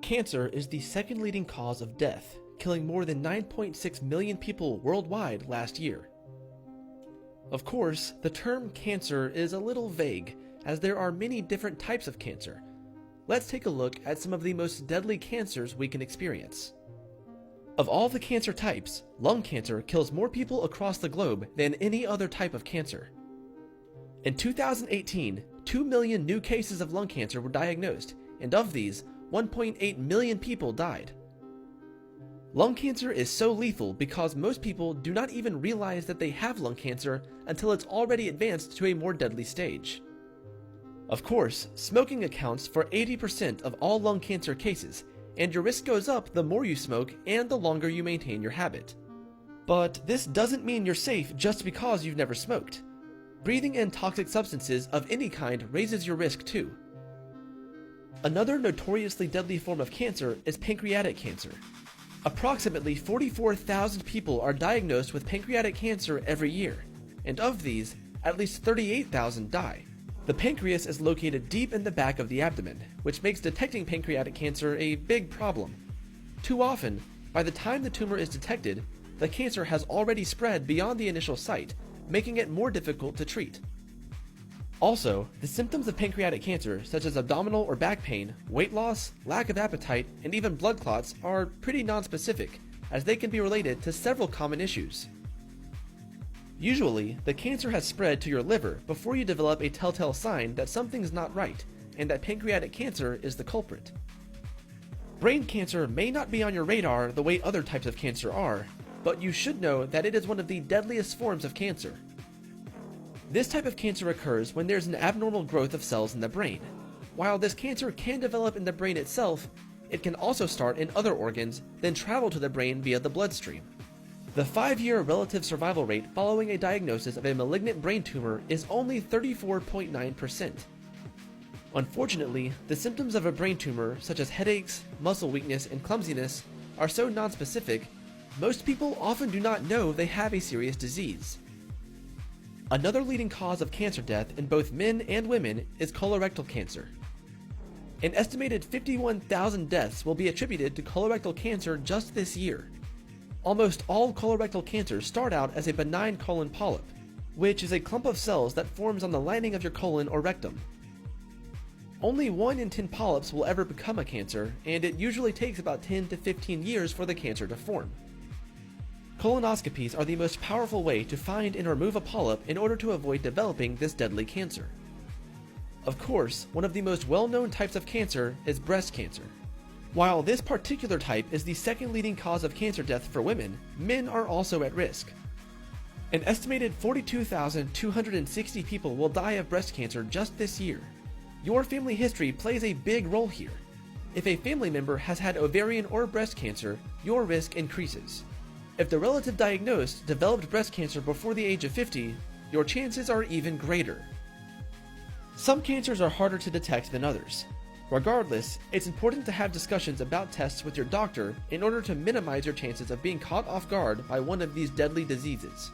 Cancer is the second leading cause of death, killing more than 9.6 million people worldwide last year. Of course, the term cancer is a little vague, as there are many different types of cancer. Let's take a look at some of the most deadly cancers we can experience. Of all the cancer types, lung cancer kills more people across the globe than any other type of cancer. In 2018, 2 million new cases of lung cancer were diagnosed, and of these, 1.8 million people died. Lung cancer is so lethal because most people do not even realize that they have lung cancer until it's already advanced to a more deadly stage. Of course, smoking accounts for 80% of all lung cancer cases, and your risk goes up the more you smoke and the longer you maintain your habit. But this doesn't mean you're safe just because you've never smoked. Breathing in toxic substances of any kind raises your risk too. Another notoriously deadly form of cancer is pancreatic cancer. Approximately 44,000 people are diagnosed with pancreatic cancer every year, and of these, at least 38,000 die. The pancreas is located deep in the back of the abdomen, which makes detecting pancreatic cancer a big problem. Too often, by the time the tumor is detected, the cancer has already spread beyond the initial site, making it more difficult to treat. Also, the symptoms of pancreatic cancer, such as abdominal or back pain, weight loss, lack of appetite, and even blood clots, are pretty nonspecific, as they can be related to several common issues. Usually, the cancer has spread to your liver before you develop a telltale sign that something's not right, and that pancreatic cancer is the culprit. Brain cancer may not be on your radar the way other types of cancer are, but you should know that it is one of the deadliest forms of cancer. This type of cancer occurs when there's an abnormal growth of cells in the brain. While this cancer can develop in the brain itself, it can also start in other organs, then travel to the brain via the bloodstream. The 5-year relative survival rate following a diagnosis of a malignant brain tumor is only 34.9%. Unfortunately, the symptoms of a brain tumor, such as headaches, muscle weakness, and clumsiness, are so nonspecific, most people often do not know they have a serious disease. Another leading cause of cancer death in both men and women is colorectal cancer. An estimated 51,000 deaths will be attributed to colorectal cancer just this year. Almost all colorectal cancers start out as a benign colon polyp, which is a clump of cells that forms on the lining of your colon or rectum. Only 1 in 10 polyps will ever become a cancer, and it usually takes about 10 to 15 years for the cancer to form. Colonoscopies are the most powerful way to find and remove a polyp in order to avoid developing this deadly cancer. Of course, one of the most well-known types of cancer is breast cancer. While this particular type is the second leading cause of cancer death for women, men are also at risk. An estimated 42,260 people will die of breast cancer just this year. Your family history plays a big role here. If a family member has had ovarian or breast cancer, your risk increases. If the relative diagnosed developed breast cancer before the age of 50, your chances are even greater. Some cancers are harder to detect than others. Regardless, it's important to have discussions about tests with your doctor in order to minimize your chances of being caught off guard by one of these deadly diseases.